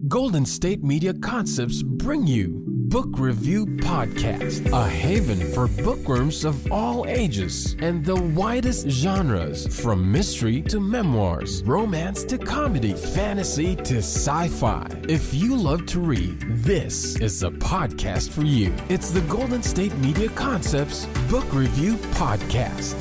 Golden State Media Concepts bring you Book Review Podcast, a haven for bookworms of all ages and the widest genres, from mystery to memoirs, romance to comedy, fantasy to sci-fi. If you love to read, this is a podcast for you. It's the Golden State Media Concepts Book Review Podcast.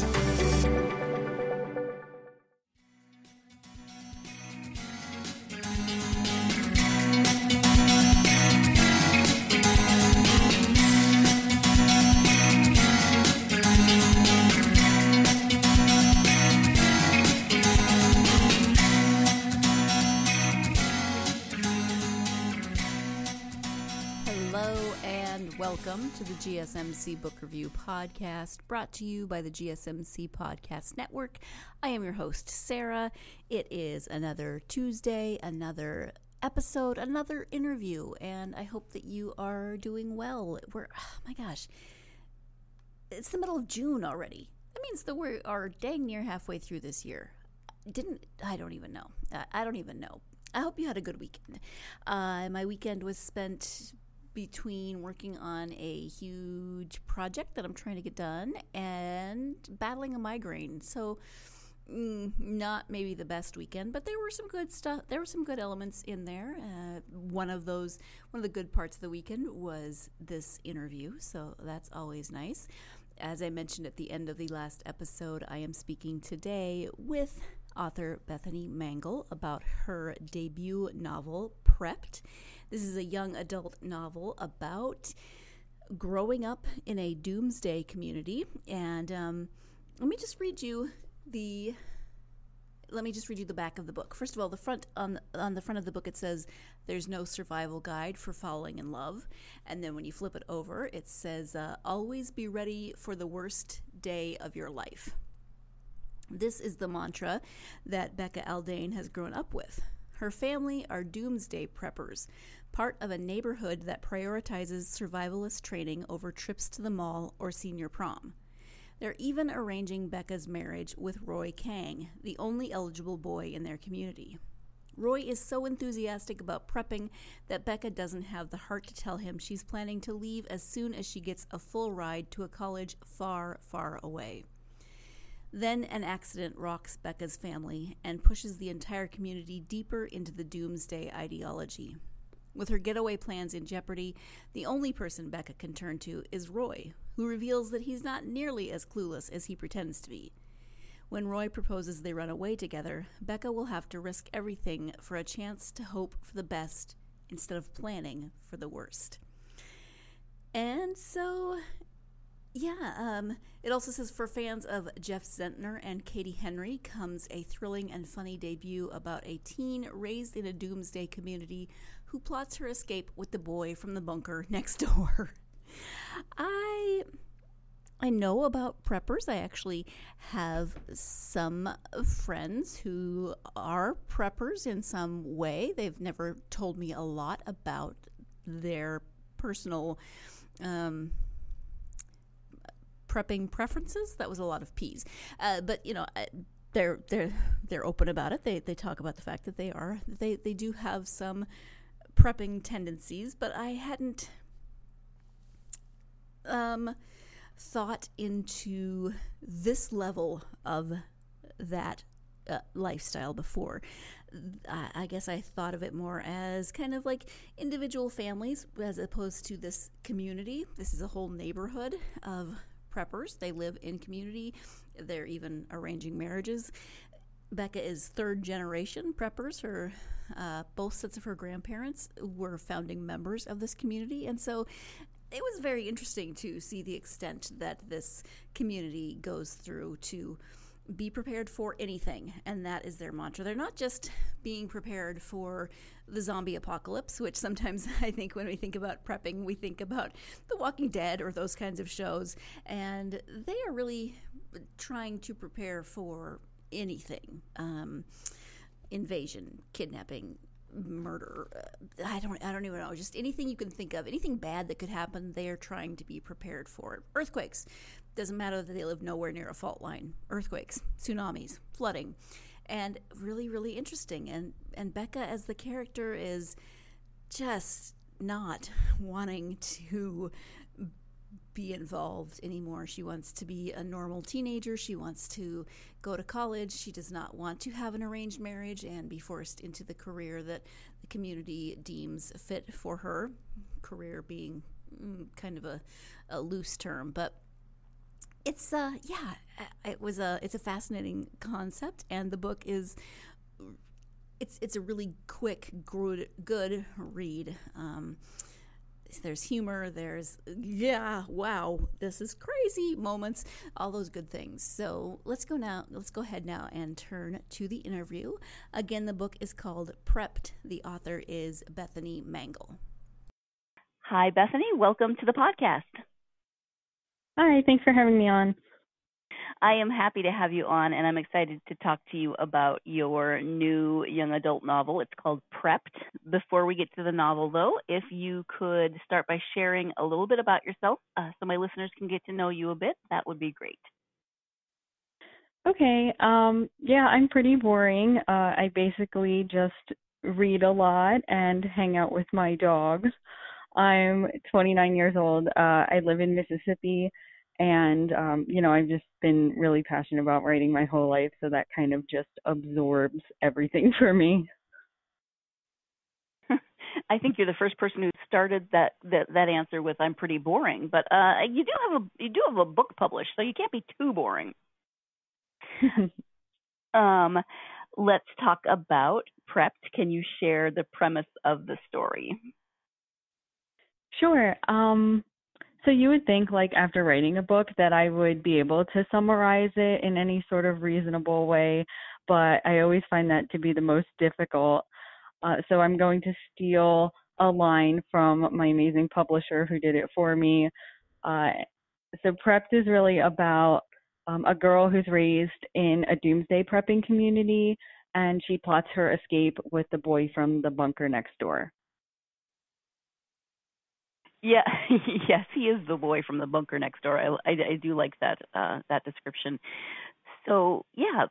Welcome to the GSMC Book Review Podcast, brought to you by the GSMC Podcast Network. I am your host, Sarah. It is another Tuesday, another episode, another interview, and I hope that you are doing well. My gosh, it's the middle of June already. That means that we are dang near halfway through this year. I don't even know. I hope you had a good weekend. My weekend was spent between working on a huge project that I'm trying to get done and battling a migraine. So not maybe the best weekend, but there were some good stuff. There were some good elements in there. One of the good parts of the weekend was this interview. So that's always nice. As I mentioned at the end of the last episode, I am speaking today with author Bethany Mangle about her debut novel, Prepped. This is a young adult novel about growing up in a doomsday community. And let me just read you the back of the book. First of all, on the front of the book, it says, "There's no survival guide for falling in love." And then when you flip it over, it says, "Always be ready for the worst day of your life." This is the mantra that Becca Aldane has grown up with. Her family are doomsday preppers, part of a neighborhood that prioritizes survivalist training over trips to the mall or senior prom. They're even arranging Becca's marriage with Roy Kang, the only eligible boy in their community. Roy is so enthusiastic about prepping that Becca doesn't have the heart to tell him she's planning to leave as soon as she gets a full ride to a college far, far away. Then an accident rocks Becca's family and pushes the entire community deeper into the doomsday ideology. With her getaway plans in jeopardy, the only person Becca can turn to is Roy, who reveals that he's not nearly as clueless as he pretends to be. When Roy proposes they run away together, Becca will have to risk everything for a chance to hope for the best instead of planning for the worst. And so, it also says, for fans of Jeff Zentner and Katie Henry comes a thrilling and funny debut about a teen raised in a doomsday community who plots her escape with the boy from the bunker next door. I know about preppers. I actually have some friends who are preppers in some way. They've never told me a lot about their personal prepping preferences. That was a lot of P's, but they're open about it. They talk about the fact that they do have some prepping tendencies, but I hadn't thought into this level of that lifestyle before. I guess I thought of it more as kind of like individual families as opposed to this community. This is a whole neighborhood of preppers. They live in community. They're even arranging marriages. Becca is third generation preppers. Her both sets of her grandparents were founding members of this community, and so it was very interesting to see the extent that this community goes through to be prepared for anything, and that is their mantra. They're not just being prepared for the zombie apocalypse, which sometimes I think when we think about prepping, we think about The Walking Dead or those kinds of shows, and they are really trying to prepare for anything. Invasion, kidnapping, murder, I don't even know, just anything you can think of, anything bad that could happen, they are trying to be prepared for it. Earthquakes, doesn't matter that they live nowhere near a fault line. Earthquakes, tsunamis, flooding, and really, really interesting. And Becca as the character is just not wanting to be involved anymore. She wants to be a normal teenager. She wants to go to college. She does not want to have an arranged marriage and be forced into the career that the community deems fit for her. Career being kind of a loose term, but it's it's a fascinating concept, and the book is it's a really quick, good read. There's humor, there's, wow, this is crazy moments, all those good things. So let's go ahead now and turn to the interview. Again, the book is called Prepped. The author is Bethany Mangle. Hi, Bethany. Welcome to the podcast. Hi, thanks for having me on. I am happy to have you on, and I'm excited to talk to you about your new young adult novel. It's called Prepped. Before we get to the novel, though, if you could start by sharing a little bit about yourself so my listeners can get to know you a bit, that would be great. Okay, I'm pretty boring. I basically just read a lot and hang out with my dogs. I'm 29 years old. I live in Mississippi. And, I've just been really passionate about writing my whole life, so that kind of just absorbs everything for me. I think you're the first person who started that answer with "I'm pretty boring," but you do have a book published, so you can't be too boring. Let's talk about Prepped. Can you share the premise of the story? Sure. So you would think, like, after writing a book that I would be able to summarize it in any sort of reasonable way, but I always find that to be the most difficult. So I'm going to steal a line from my amazing publisher who did it for me. So Prepped is really about a girl who's raised in a doomsday prepping community, and she plots her escape with the boy from the bunker next door. Yeah, yes, he is the boy from the bunker next door. I do like that description. So, yeah,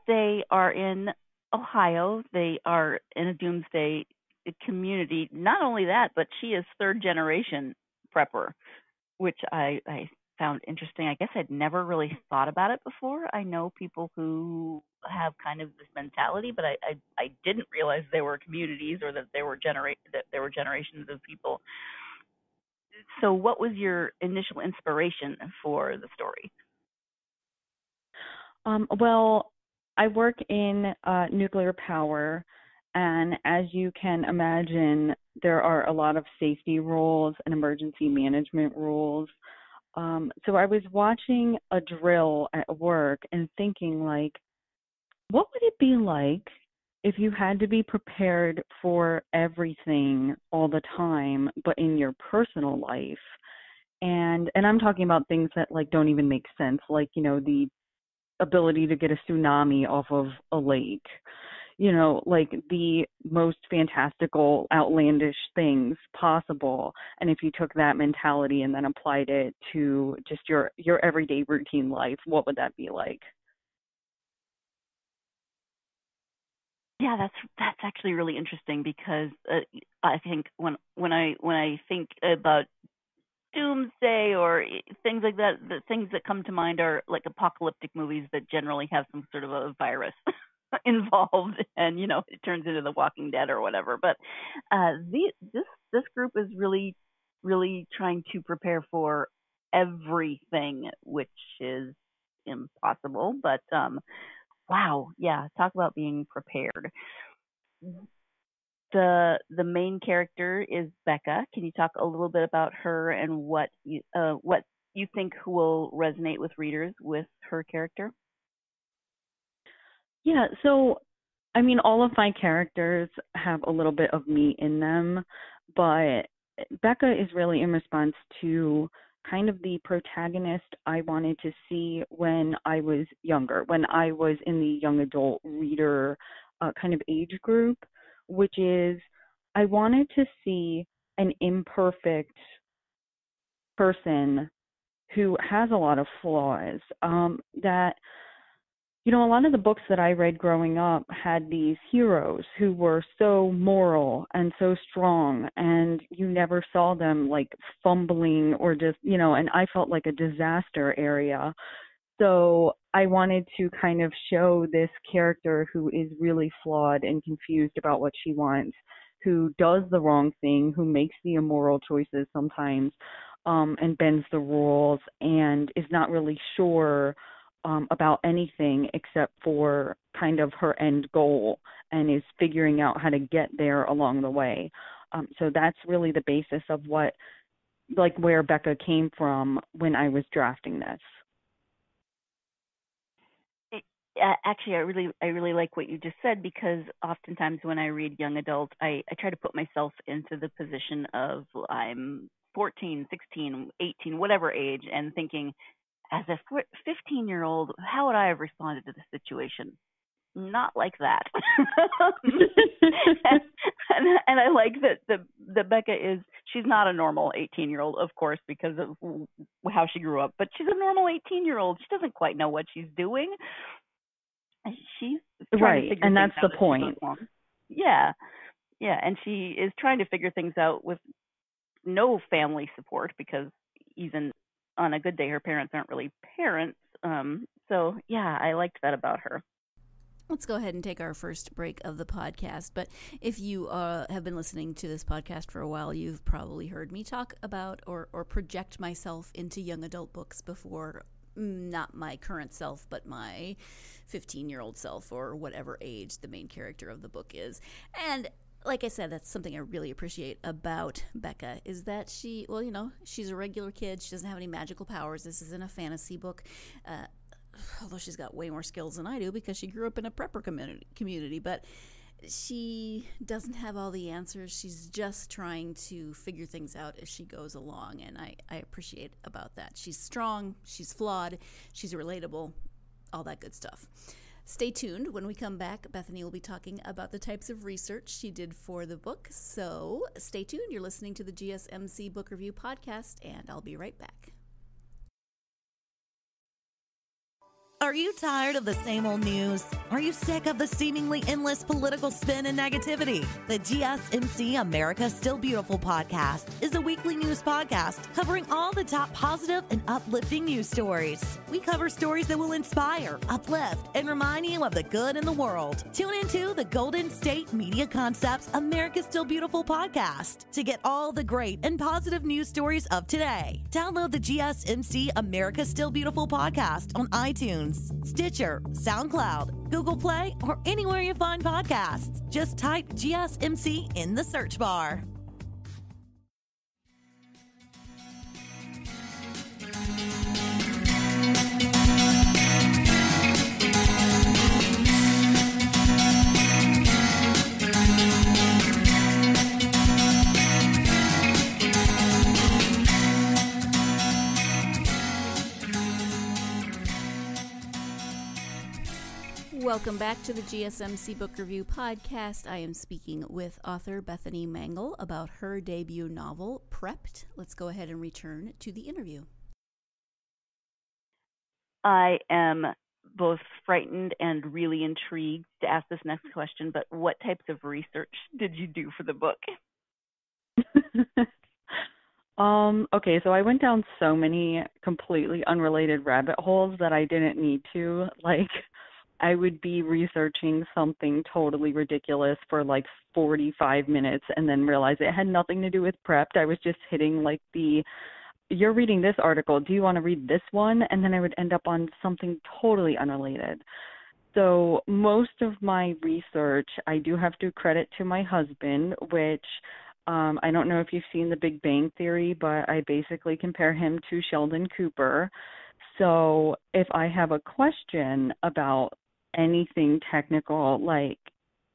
they are in Ohio. They are in a doomsday community. Not only that, but she is third generation prepper, which I found interesting. I guess I'd never really thought about it before. I know people who have kind of this mentality, but I didn't realize there were communities or that there were generations of people. So what was your initial inspiration for the story? Well, I work in nuclear power, and as you can imagine, there are a lot of safety rules and emergency management rules. So I was watching a drill at work and thinking, like, what would it be like if you had to be prepared for everything all the time, but in your personal life? And I'm talking about things that, like, don't even make sense, like, the ability to get a tsunami off of a lake, like the most fantastical, outlandish things possible. And if you took that mentality and then applied it to just your everyday routine life, what would that be like? Yeah, that's actually really interesting because I think when I think about doomsday or things like that, the things that come to mind are like apocalyptic movies that generally have some sort of a virus involved, and it turns into The Walking Dead or whatever. But this group is really trying to prepare for everything, which is impossible. But wow, yeah, talk about being prepared. The main character is Becca. Can you talk a little bit about her and what you think will resonate with readers with her character? Yeah, so I mean, all of my characters have a little bit of me in them, but Becca is really in response to kind of the protagonist I wanted to see when I was younger, when I was in the young adult reader kind of age group, which is I wanted to see an imperfect person who has a lot of flaws, that A lot of the books that I read growing up had these heroes who were so moral and so strong, and you never saw them like fumbling or just, and I felt like a disaster area. So I wanted to kind of show this character who is really flawed and confused about what she wants, who does the wrong thing, who makes the immoral choices sometimes, and bends the rules and is not really sure about anything except for kind of her end goal, and is figuring out how to get there along the way. So that's really the basis of where Becca came from when I was drafting this. Actually, I really like what you just said, because oftentimes when I read young adult, I try to put myself into the position of I'm 14, 16, 18, whatever age, and thinking, as a 15-year-old, how would I have responded to the situation? Not like that. and I like that the Becca she's not a normal 18-year-old, of course, because of how she grew up, but she's a normal 18-year-old. She doesn't quite know what she's doing. She's trying to figure and things that's the out point. Yeah, and she is trying to figure things out with no family support, because even on a good day, her parents aren't really parents. So yeah, I liked that about her. Let's go ahead and take our first break of the podcast. But if you have been listening to this podcast for a while, you've probably heard me talk about or project myself into young adult books before. Not my current self, but my 15-year-old self, or whatever age the main character of the book is. And like I said, that's something I really appreciate about Becca, is that she's a regular kid. She doesn't have any magical powers. This isn't a fantasy book. Although she's got way more skills than I do, because she grew up in a prepper community. But she doesn't have all the answers. She's just trying to figure things out as she goes along, and I appreciate about that. She's strong, she's flawed, she's relatable, all that good stuff. Stay tuned. When we come back, Bethany will be talking about the types of research she did for the book. So stay tuned. You're listening to the GSMC Book Review Podcast, and I'll be right back. Are you tired of the same old news? Are you sick of the seemingly endless political spin and negativity? The GSMC America Still Beautiful podcast is a weekly news podcast covering all the top positive and uplifting news stories. We cover stories that will inspire, uplift, and remind you of the good in the world. Tune into the Golden State Media Concepts America Still Beautiful podcast to get all the great and positive news stories of today. Download the GSMC America Still Beautiful podcast on iTunes, Stitcher, SoundCloud, Google Play, or anywhere you find podcasts. Just type GSMC in the search bar. Welcome back to the GSMC Book Review Podcast. I am speaking with author Bethany Mangle about her debut novel, Prepped. Let's go ahead and return to the interview. I am both frightened and really intrigued to ask this next question, but what types of research did you do for the book? Okay, so I went down so many completely unrelated rabbit holes that I didn't need to. I would be researching something totally ridiculous for 45 minutes and then realize it had nothing to do with Prepped. I was just hitting you're reading this article, do you want to read this one? And then I would end up on something totally unrelated. So most of my research, I do have to credit to my husband, which I don't know if you've seen The Big Bang Theory, but I basically compare him to Sheldon Cooper. So if I have a question about anything technical, like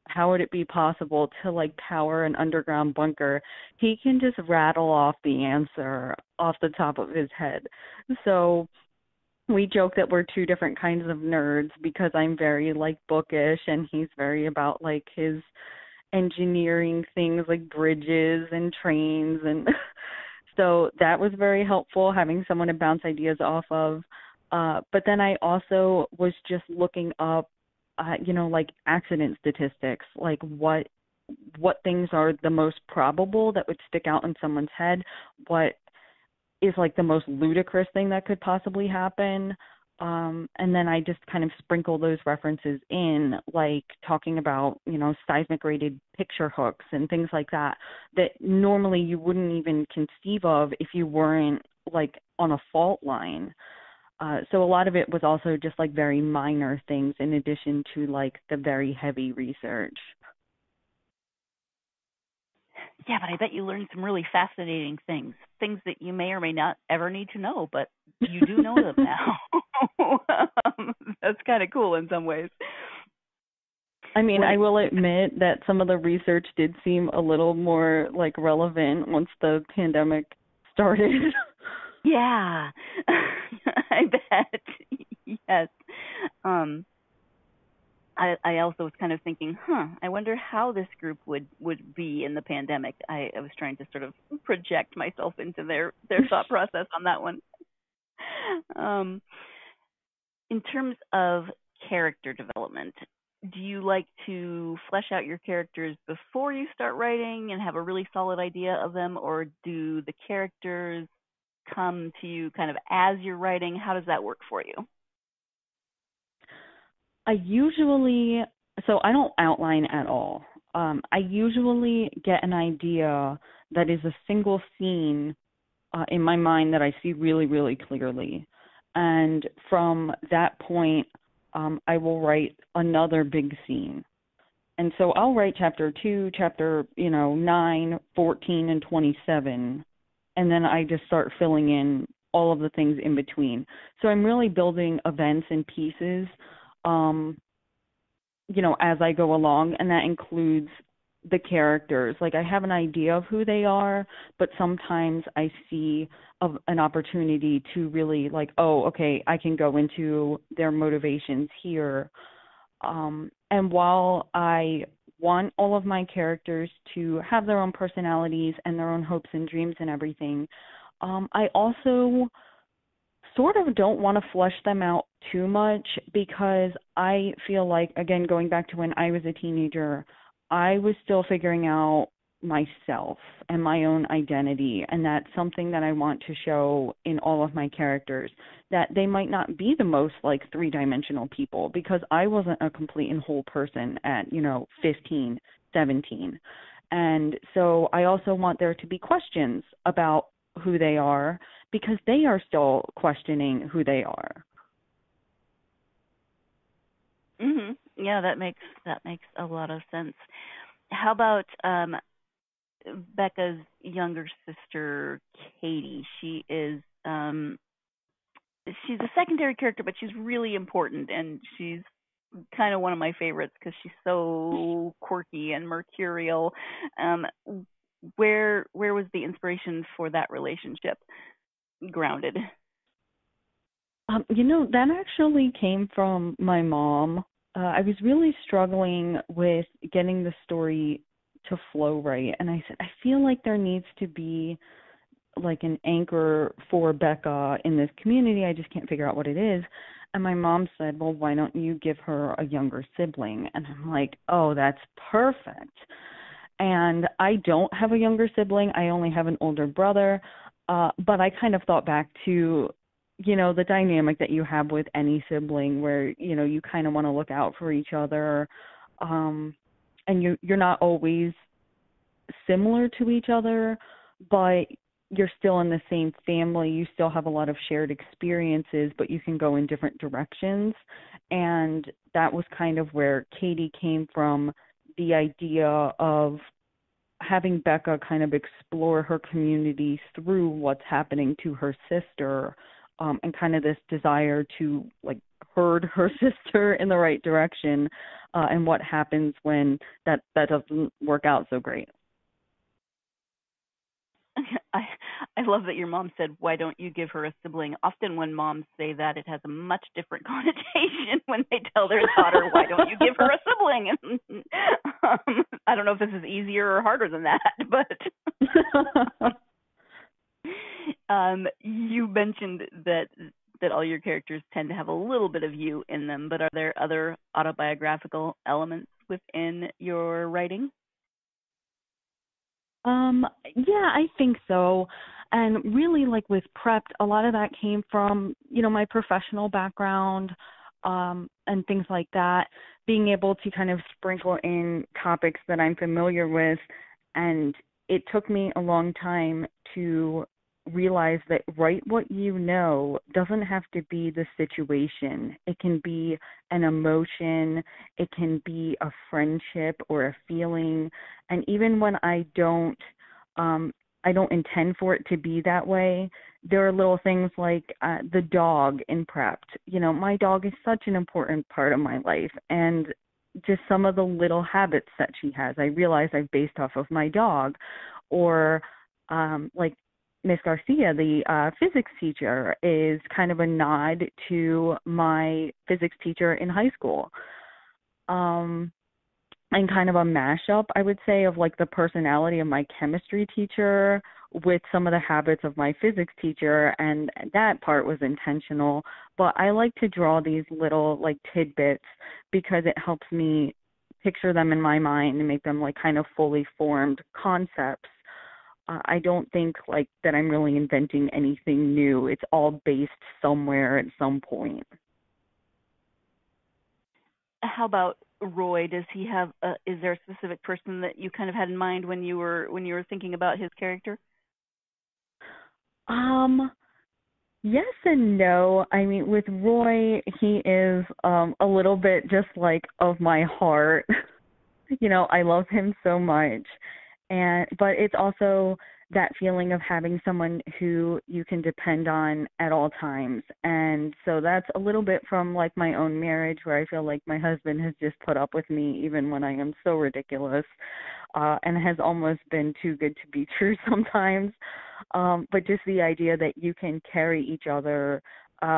how would it be possible to power an underground bunker, he can just rattle off the answer off the top of his head. So we joke that we're two different kinds of nerds, because I'm very bookish and he's very about his engineering things like bridges and trains, and so that was very helpful, having someone to bounce ideas off of. But then I also was just looking up, like accident statistics, like what things are the most probable that would stick out in someone's head, what is like the most ludicrous thing that could possibly happen. And then I just kind of sprinkle those references in, like talking about, seismic rated picture hooks and things like that normally you wouldn't even conceive of if you weren't like on a fault line. So a lot of it was also just like very minor things in addition to like the very heavy research. Yeah, but I bet you learned some really fascinating things that you may or may not ever need to know, but you do know them now. That's kind of cool in some ways. I mean, I will admit that some of the research did seem a little more like relevant once the pandemic started. Yeah, I bet. Yes. I also was kind of thinking, I wonder how this group would be in the pandemic. I was trying to sort of project myself into their thought process on that one. In terms of character development, do you like to flesh out your characters before you start writing and have a really solid idea of them, or do the characters come to you kind of as you're writing? How does that work for you? I don't outline at all. I usually get an idea that is a single scene in my mind that I see really, really clearly. And from that point, I will write another big scene. And so I'll write chapter 2, chapter 9, 14, and 27. And then I just start filling in all of the things in between. So I'm really building events and pieces as I go along, and that includes the characters. Like I have an idea of who they are, but sometimes I see an opportunity to really like, oh, okay, I can go into their motivations here. And while I want all of my characters to have their own personalities and their own hopes and dreams and everything, I also sort of don't want to flesh them out too much, because I feel like, again, going back to when I was a teenager, I was still figuring out myself and my own identity, and that's something that I want to show in all of my characters, that they might not be the most like three-dimensional people, because I wasn't a complete and whole person at 15, 17. And so I also want there to be questions about who they are, because they are still questioning who they are. Mhm. Yeah, that makes a lot of sense. How about Becca's younger sister, Katie? She is she's a secondary character, but she's really important, and she's kind of one of my favorites because she's so quirky and mercurial. Where was the inspiration for that relationship grounded? That actually came from my mom. I was really struggling with getting the story to flow right, and I said, I feel like there needs to be like an anchor for Becca in this community. I just can't figure out what it is. And my mom said, well, why don't you give her a younger sibling? And I'm like, oh, that's perfect. And I don't have a younger sibling. I only have an older brother. But I kind of thought back to, the dynamic that you have with any sibling where, you kind of want to look out for each other. And you're not always similar to each other, but you're still in the same family. You still have a lot of shared experiences, but you can go in different directions. And that was kind of where Katie came from, the idea of having Becca kind of explore her community through what's happening to her sister, and kind of this desire to like herd her sister in the right direction, and what happens when that doesn't work out so great. I love that your mom said, why don't you give her a sibling? Often when moms say that, it has a much different connotation when they tell their daughter, why don't you give her a sibling? I don't know if this is easier or harder than that, but you mentioned that that all your characters tend to have a little bit of you in them, but are there other autobiographical elements within your writing? Yeah, I think so. And really, like with Prepped, a lot of that came from, my professional background, and things like that, being able to kind of sprinkle in topics that I'm familiar with. And it took me a long time to realize that write what you know doesn't have to be the situation. It can be an emotion, it can be a friendship or a feeling. And even when I don't intend for it to be that way, there are little things like the dog in Prepped. My dog is such an important part of my life, and just some of the little habits that she has, I realize I've based off of my dog. Or like Miss Garcia, the physics teacher, is kind of a nod to my physics teacher in high school. And kind of a mashup, I would say, of like the personality of my chemistry teacher with some of the habits of my physics teacher, and that part was intentional. But I like to draw these little like tidbits because it helps me picture them in my mind and make them like kind of fully formed concepts. I don't think like that I'm really inventing anything new. It's all based somewhere at some point. How about Roy? Does he have? Is there a specific person that you kind of had in mind when you were thinking about his character? Yes and no. I mean, with Roy, he is a little bit just like of my heart. I love him so much, but it's also that feeling of having someone who you can depend on at all times. And so that's a little bit from like my own marriage, where I feel like my husband has just put up with me even when I am so ridiculous, and has almost been too good to be true sometimes. But just the idea that you can carry each other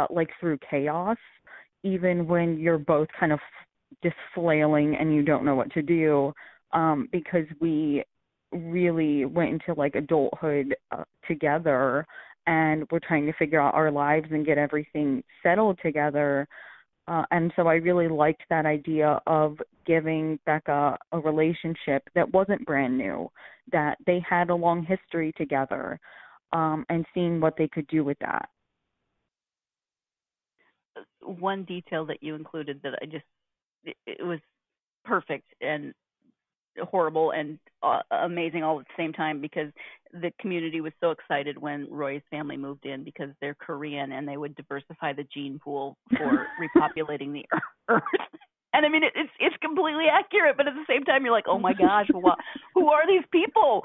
like through chaos, even when you're both kind of just flailing and you don't know what to do, because we really went into like adulthood together, and we're trying to figure out our lives and get everything settled together. And so I really liked that idea of giving Becca a relationship that wasn't brand new, that they had a long history together, and seeing what they could do with that. One detail that you included that it was perfect and horrible and amazing all at the same time, because the community was so excited when Roy's family moved in, because they're Korean and they would diversify the gene pool for repopulating the earth. And I mean, it's completely accurate, but at the same time, you're like, oh my gosh, who are these people?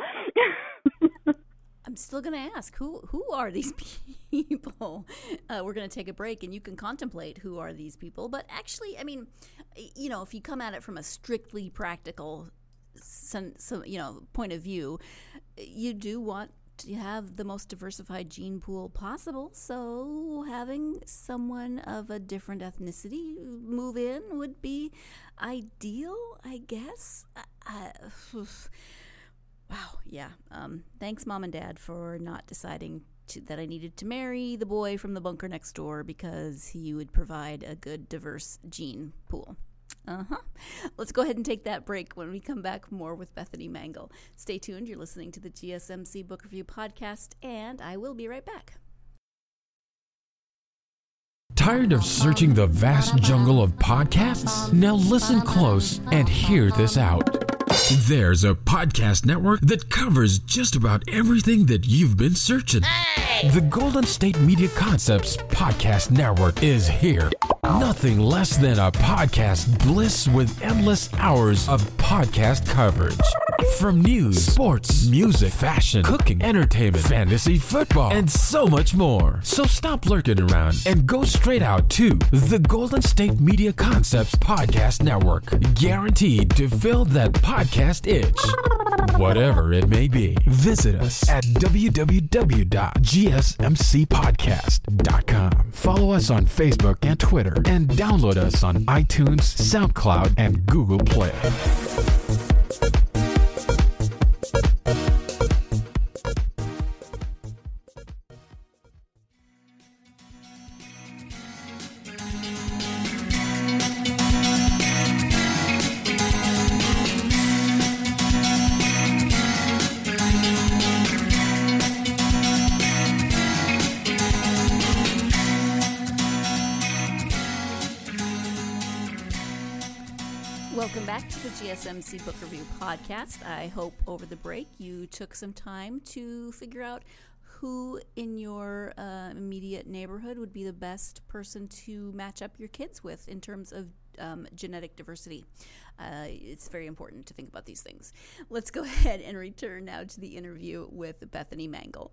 I'm still going to ask, who are these people? We're going to take a break, and you can contemplate who are these people. But actually, I mean, if you come at it from a strictly practical point of view, you do want to have the most diversified gene pool possible. So having someone of a different ethnicity move in would be ideal, I guess. Wow, yeah. Thanks, Mom and Dad, for not deciding that I needed to marry the boy from the bunker next door because he would provide a good, diverse gene pool. Let's go ahead and take that break. When we come back, more with Bethany Mangle. Stay tuned. You're listening to the GSMC Book Review Podcast, and I will be right back. Tired of searching the vast jungle of podcasts? Now listen close and hear this out. There's a podcast network that covers just about everything that you've been searching. Hey! The Golden State Media Concepts Podcast Network is here. Nothing less than a podcast bliss with endless hours of podcast coverage. From news, sports, music, fashion, cooking, entertainment, fantasy, football, and so much more. So stop lurking around and go straight out to the Golden State Media Concepts Podcast Network. Guaranteed to fill that podcast itch. Whatever it may be. Visit us at www.gsmcpodcast.com. Follow us on Facebook and Twitter, and download us on iTunes, SoundCloud, and Google Play. back to the GSMC Book Review Podcast. I hope over the break you took some time to figure out who in your immediate neighborhood would be the best person to match up your kids with in terms of genetic diversity. It's very important to think about these things. Let's go ahead and return now to the interview with Bethany Mangle.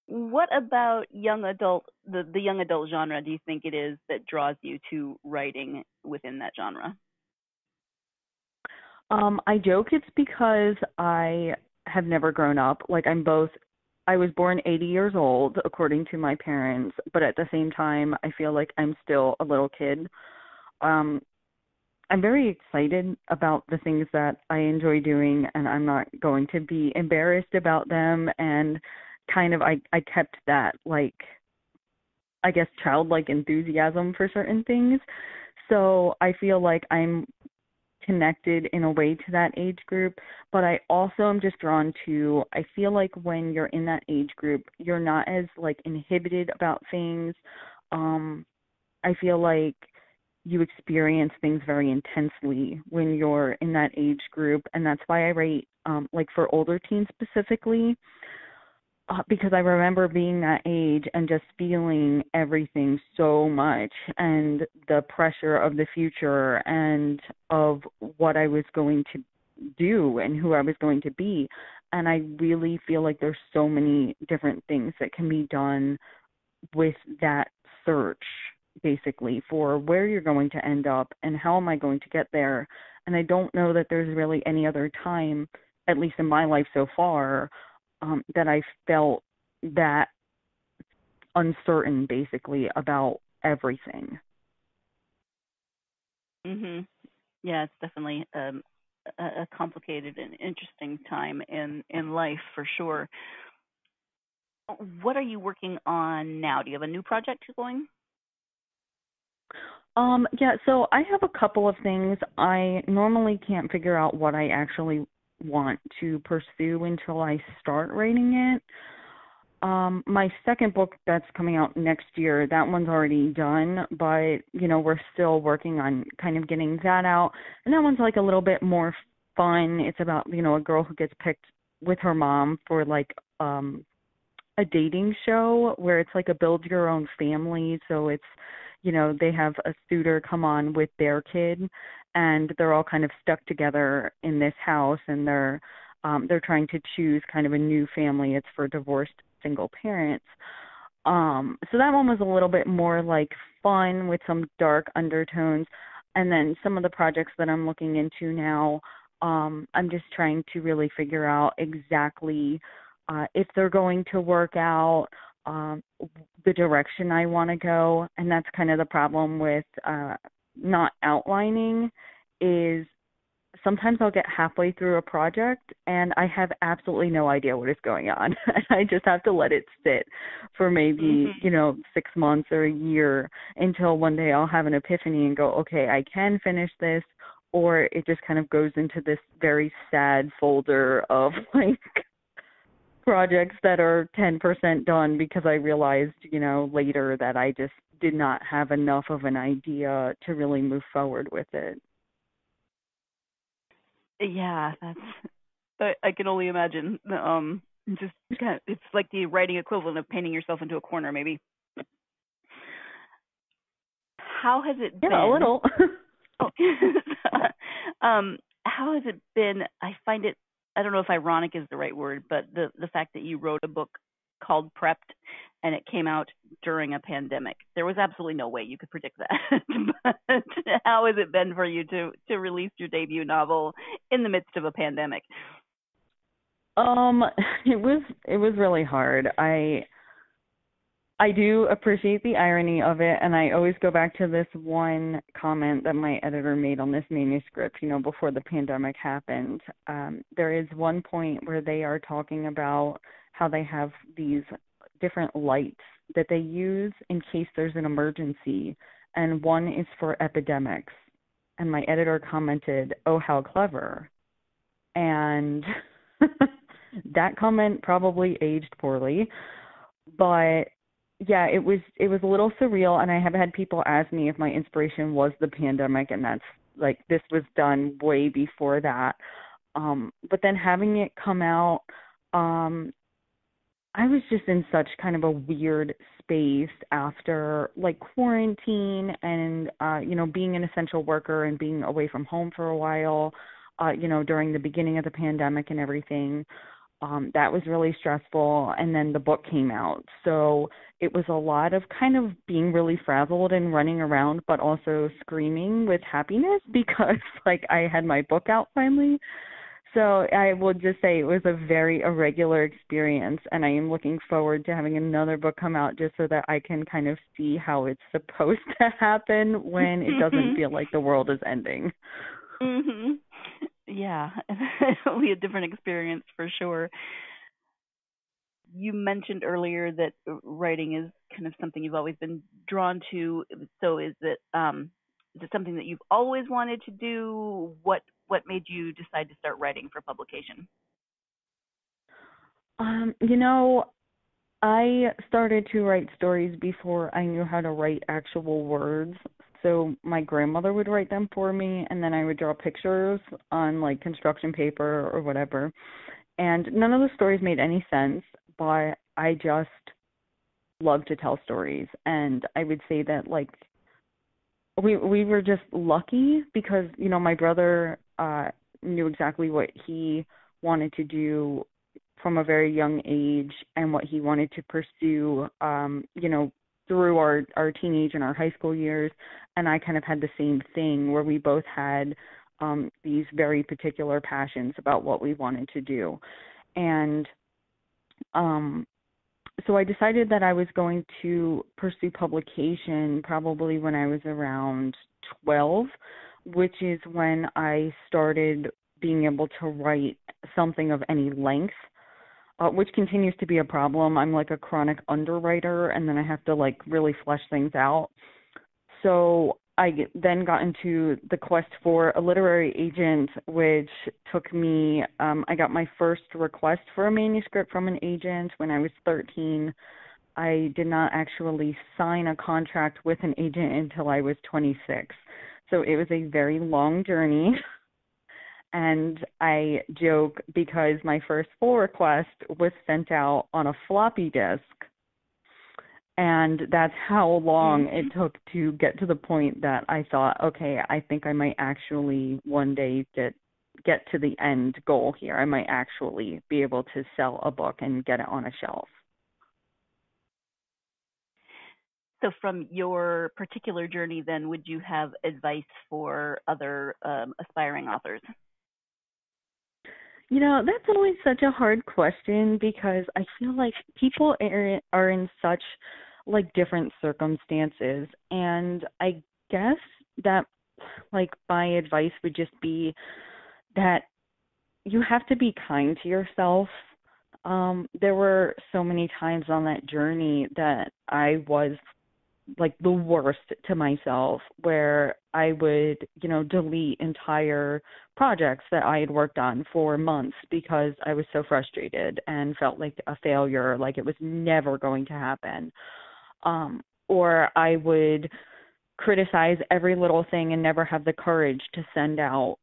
What about young adult, the young adult genre, do you think it is that draws you to writing within that genre? I joke it's because I have never grown up. Like I was born 80 years old, according to my parents, but at the same time, I feel like I'm still a little kid. I'm very excited about the things that I enjoy doing, and I'm not going to be embarrassed about them. And kind of, I kept that, like, I guess, childlike enthusiasm for certain things. So I feel like I'm connected in a way to that age group, but I also am just drawn to, I feel like when you're in that age group, you're not as like inhibited about things. I feel like you experience things very intensely when you're in that age group, and that's why I write like for older teens specifically, because I remember being that age and just feeling everything so much, and the pressure of the future and of what I was going to do and who I was going to be. And I really feel like there's so many different things that can be done with that search, basically, for where you're going to end up and how am I going to get there. And I don't know that there's really any other time, at least in my life so far, that I felt that uncertain, basically, about everything. Mhm. Yeah, it's definitely a complicated and interesting time in life for sure. What are you working on now? Do you have a new project going? Yeah, so I have a couple of things. I normally can't figure out what I actually want to pursue until I start writing it. My second book that's coming out next year, that one's already done, but, we're still working on kind of getting that out. And that one's like a little bit more fun. It's about, a girl who gets picked with her mom for like a dating show where it's like a build your own family. So it's, they have a suitor come on with their kid, and they're all kind of stuck together in this house, and they're trying to choose kind of a new family. It's for divorced single parents. So that one was a little bit more like fun with some dark undertones. And then some of the projects that I'm looking into now, I'm just trying to really figure out exactly if they're going to work out, the direction I want to go. And that's kind of the problem with not outlining, is sometimes I'll get halfway through a project and I have absolutely no idea what is going on. I just have to let it sit for maybe, 6 months or a year until one day I'll have an epiphany and go, okay, I can finish this, or it just kind of goes into this very sad folder of like projects that are 10% done because I realized, later that I just did not have enough of an idea to really move forward with it. Yeah, I can only imagine. Just kind of, it's like the writing equivalent of painting yourself into a corner, maybe. How has it been? Yeah, a little. How has it been? I find it, I don't know if ironic is the right word, but the fact that you wrote a book called Prepped and it came out during a pandemic. There was absolutely no way you could predict that. But how has it been for you to release your debut novel in the midst of a pandemic? It was really hard. I do appreciate the irony of it, and I always go back to this one comment that my editor made on this manuscript, before the pandemic happened. There is one point where they are talking about how they have these different lights that they use in case there's an emergency, and one is for epidemics. And my editor commented, "Oh, how clever." And that comment probably aged poorly, but yeah, it was a little surreal, and I have had people ask me if my inspiration was the pandemic, and that's like this was done way before that. But then having it come out, I was just in such kind of a weird space after like quarantine and, being an essential worker and being away from home for a while, during the beginning of the pandemic and everything. That was really stressful. And then the book came out. So it was a lot of kind of being really frazzled and running around, but also screaming with happiness because like I had my book out finally. So I will just say it was a very irregular experience, and I am looking forward to having another book come out just so that I can kind of see how it's supposed to happen when it doesn't feel like the world is ending. Mm-hmm. Yeah, it'll be a different experience for sure. You mentioned earlier that writing is kind of something you've always been drawn to. So is it something that you've always wanted to do? What made you decide to start writing for publication? I started to write stories before I knew how to write actual words. So my grandmother would write them for me, and then I would draw pictures on like construction paper or whatever. And none of the stories made any sense, but I just love to tell stories. And I would say that like we were just lucky because, my brother knew exactly what he wanted to do from a very young age and what he wanted to pursue, through our teenage and our high school years. And I kind of had the same thing where we both had these very particular passions about what we wanted to do. And so I decided that I was going to pursue publication probably when I was around 12, which is when I started being able to write something of any length, which continues to be a problem. I'm like a chronic underwriter, and then I have to like really flesh things out. So I then got into the quest for a literary agent, which took me, I got my first request for a manuscript from an agent when I was 13. I did not actually sign a contract with an agent until I was 26. So it was a very long journey. And I joke because my first full request was sent out on a floppy disk. And that's how long it took to get to the point that I thought, okay, I think I might actually one day get to the end goal here. I might actually be able to sell a book and get it on a shelf. So from your particular journey, then, would you have advice for other aspiring authors? That's always such a hard question because I feel like people are in such like different circumstances. And I guess that like my advice would just be that you have to be kind to yourself. There were so many times on that journey that I was like the worst to myself, where I would, delete entire projects that I had worked on for months because I was so frustrated and felt like a failure, like it was never going to happen. Or I would criticize every little thing and never have the courage to send out,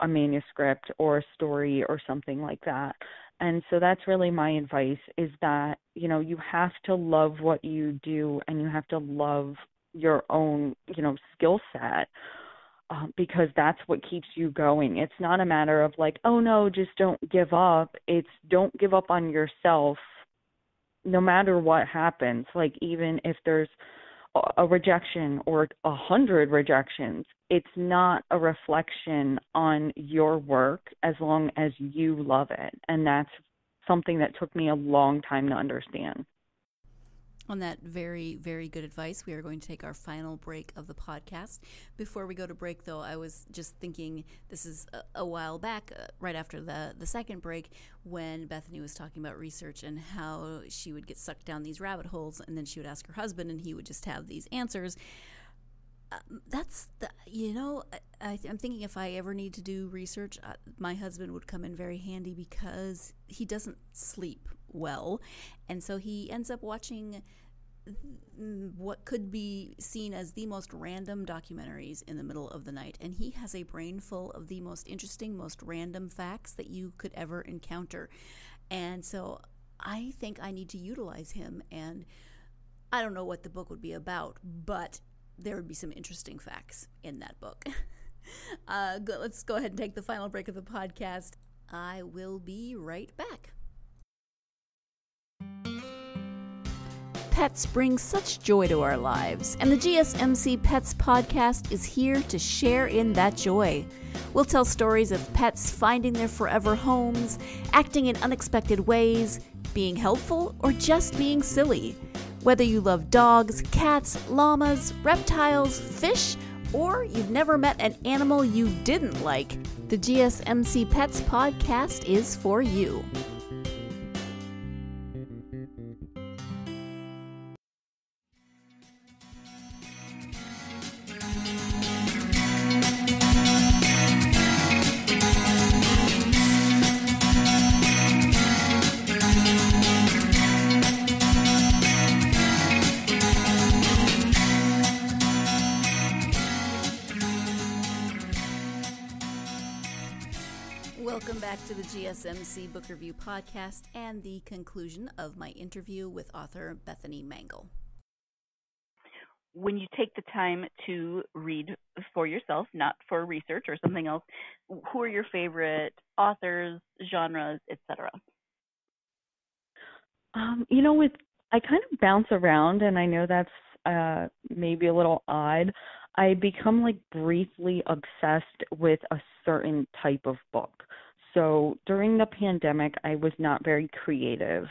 a manuscript or a story or something like that. And so that's really my advice, is that, you have to love what you do and you have to love your own, skill set, because that's what keeps you going. It's not a matter of like, oh no, just don't give up. It's don't give up on yourself no matter what happens. Like even if there's a rejection or 100 rejections, it's not a reflection on your work as long as you love it. And that's something that took me a long time to understand. On that very, very good advice, we are going to take our final break of the podcast. Before we go to break, though, I was just thinking, this is a while back, right after the second break, when Bethany was talking about research and how she would get sucked down these rabbit holes, and then she would ask her husband, and he would just have these answers. I'm thinking if I ever need to do research, my husband would come in very handy because he doesn't sleep well. And so he ends up watching what could be seen as the most random documentaries in the middle of the night. And he has a brain full of the most interesting, most random facts that you could ever encounter. And so I think I need to utilize him. And I don't know what the book would be about, but there would be some interesting facts in that book. Let's go ahead and take the final break of the podcast. I will be right back. Pets bring such joy to our lives, and the GSMC Pets podcast is here to share in that joy. We'll tell stories of pets finding their forever homes, acting in unexpected ways, being helpful, or just being silly. Whether you love dogs, cats, llamas, reptiles, fish, or you've never met an animal you didn't like, the GSMC Pets podcast is for you. Welcome back to the GSMC Book Review Podcast and the conclusion of my interview with author Bethany Mangle. When you take the time to read for yourself, not for research or something else, who are your favorite authors, genres, etc.? I kind of bounce around, and I know that's maybe a little odd. I become briefly obsessed with a certain type of book. So during the pandemic, I was not very creative,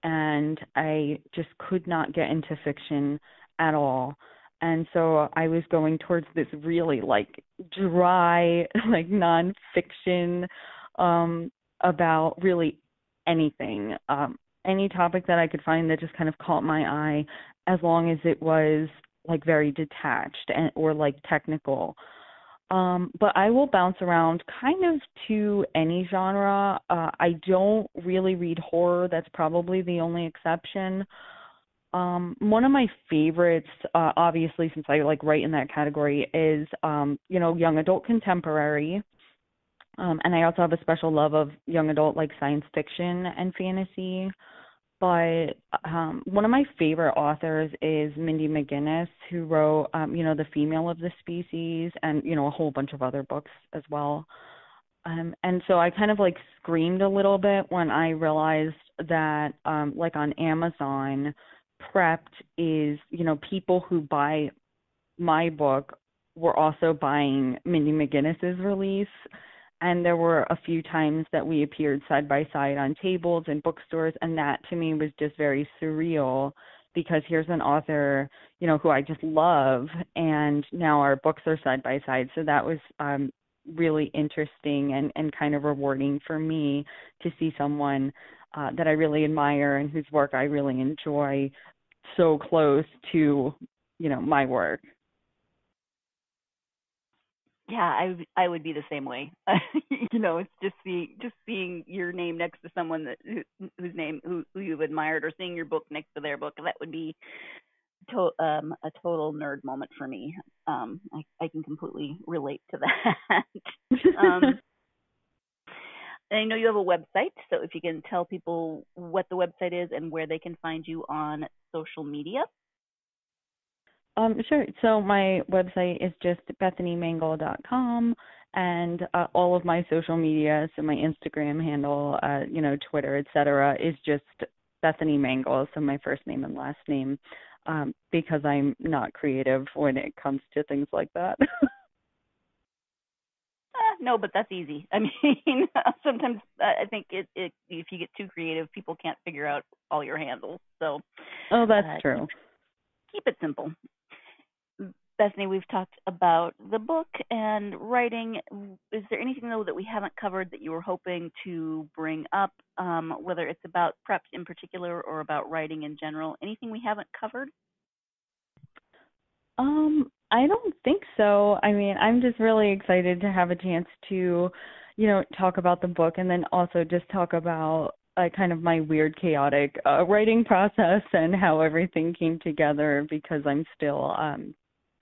and I just could not get into fiction at all. And so I was going towards this really dry, nonfiction about really anything, any topic that I could find that just kind of caught my eye, as long as it was very detached or technical. But I will bounce around kind of to any genre. I don't really read horror. That's probably the only exception. One of my favorites, obviously, since I write in that category, is, young adult contemporary. And I also have a special love of young adult science fiction and fantasy. But one of my favorite authors is Mindy McGinnis, who wrote, The Female of the Species, and, a whole bunch of other books as well. And so I kind of screamed a little bit when I realized that, on Amazon, Prepped is, people who buy my book were also buying Mindy McGinnis's release. And there were a few times that we appeared side by side on tables in bookstores, and that to me was just very surreal, because here's an author, who I just love, and now our books are side by side. So that was really interesting and kind of rewarding for me to see someone that I really admire and whose work I really enjoy so close to, my work. Yeah, I would be the same way. It's just seeing your name next to someone who you've admired, or seeing your book next to their book. That would be a total nerd moment for me. I can completely relate to that. I know you have a website, so if you can tell people what the website is and where they can find you on social media. Sure. So my website is just BethanyMangle.com, and all of my social media, so my Instagram handle, Twitter, etc., is just Bethany Mangle, so my first name and last name, because I'm not creative when it comes to things like that. No, but that's easy. I mean, sometimes I think if you get too creative, people can't figure out all your handles. So, oh, that's true. Keep it simple. Bethany, we've talked about the book and writing. Is there anything, though, that we haven't covered that you were hoping to bring up, whether it's about Prepped in particular or about writing in general? Anything we haven't covered? I don't think so. I mean, I'm just really excited to have a chance to, talk about the book, and then also just talk about, kind of my weird, chaotic writing process and how everything came together, because I'm still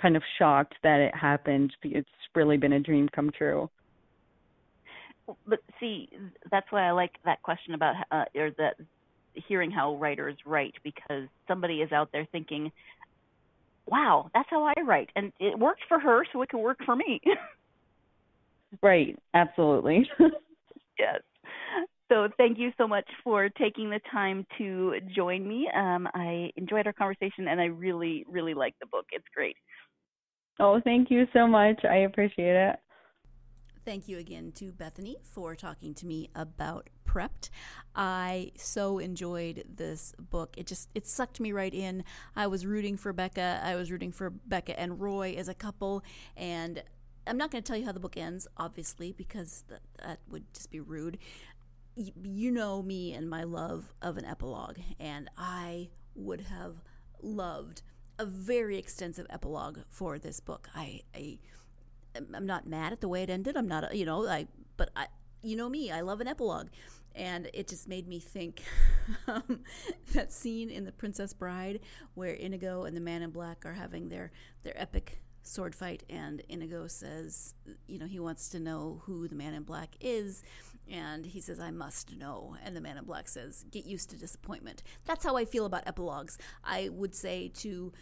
kind of shocked that it happened. It's really been a dream come true. But see, that's why I like that question about, or that hearing how writers write, because somebody is out there thinking, wow, that's how I write. And it worked for her, so it can work for me. Right. Absolutely. Yes. So thank you so much for taking the time to join me. I enjoyed our conversation, and I really, really like the book. It's great. Oh, thank you so much. I appreciate it. Thank you again to Bethany for talking to me about Prepped. I so enjoyed this book. It sucked me right in. I was rooting for Becca. I was rooting for Becca and Roy as a couple, and I'm not going to tell you how the book ends, obviously, because that would just be rude. You know me and my love of an epilogue, and I would have loved a very extensive epilogue for this book. I'm not mad at the way it ended. I'm not, but you know me, I love an epilogue, and it just made me think that scene in The Princess Bride where Inigo and the Man in Black are having their epic sword fight, and Inigo says, he wants to know who the Man in Black is, and he says, I must know, and the Man in Black says, get used to disappointment. That's how I feel about epilogues. I would say to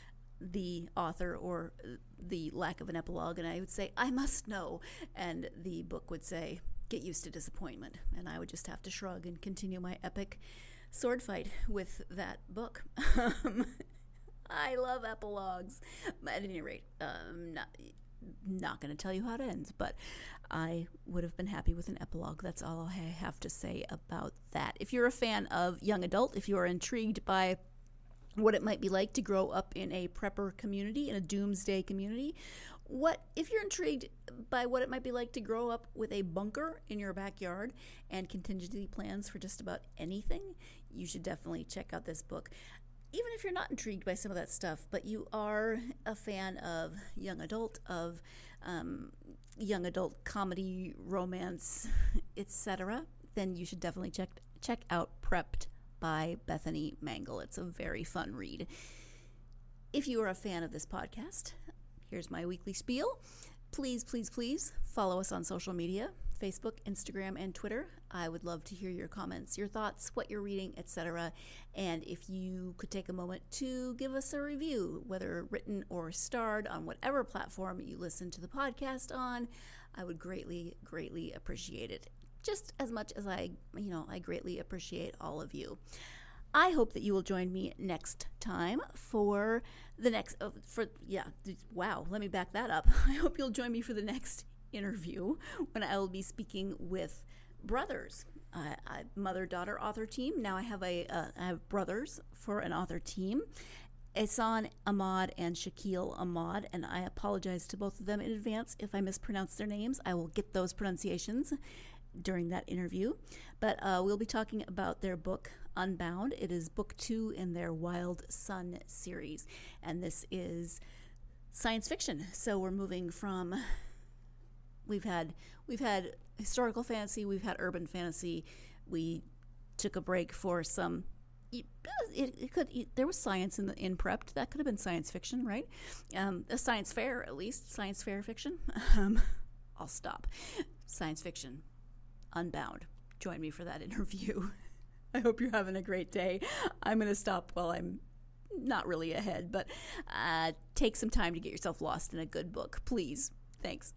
the author or the lack of an epilogue, and I would say, I must know, and the book would say, get used to disappointment, and I would just have to shrug and continue my epic sword fight with that book. I love epilogues. At any rate, not going to tell you how it ends, but I would have been happy with an epilogue. That's all I have to say about that. If you're a fan of young adult, if you are intrigued by what it might be like to grow up in a prepper community, in a doomsday community, if you're intrigued by what it might be like to grow up with a bunker in your backyard and contingency plans for just about anything, you should definitely check out this book. Even if you're not intrigued by some of that stuff, but you are a fan of young adult comedy, romance, etc., then you should definitely check out Prepped by Bethany Mangle. It's a very fun read. If you are a fan of this podcast, here's my weekly spiel. Please, please, please follow us on social media, Facebook, Instagram, and Twitter. I would love to hear your comments, your thoughts, what you're reading, etc. And if you could take a moment to give us a review, whether written or starred, on whatever platform you listen to the podcast on, I would greatly, greatly appreciate it. Just as much as I greatly appreciate all of you. I hope that you will join me next time for the next, let me back that up. I hope you'll join me for the next interview when I will be speaking with brothers, mother-daughter author team. Now I have brothers for an author team, Ehsan Ahmad and Shakil Ahmad, and I apologize to both of them in advance if I mispronounce their names. I will get those pronunciations during that interview, but we'll be talking about their book Unbound. It is book 2 in their Wild Sun series, and this is science fiction. So we're moving from we've had historical fantasy, we've had urban fantasy. We took a break for some. There was science in Prepped. That could have been science fiction, right? A science fair, at least science fair fiction. I'll stop. Science fiction. Unbound. Join me for that interview. I hope you're having a great day. I'm going to stop while I'm not really ahead, but take some time to get yourself lost in a good book, please. Thanks.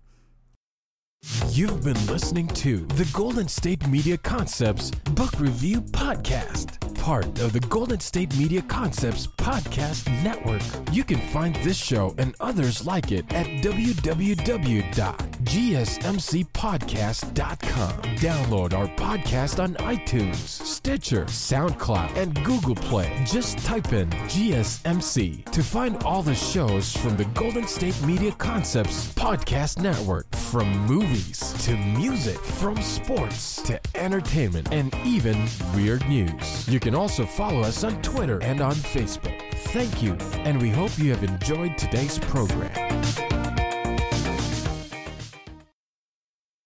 You've been listening to the Golden State Media Concepts Book Review Podcast, part of the Golden State Media Concepts Podcast Network. You can find this show and others like it at www.gsmcpodcast.com. Download our podcast on iTunes, Stitcher, SoundCloud, and Google Play. Just type in GSMC to find all the shows from the Golden State Media Concepts Podcast Network, from movies to music, from sports to entertainment, and even weird news. You can also follow us on Twitter and on Facebook. Thank you, and we hope you have enjoyed today's program.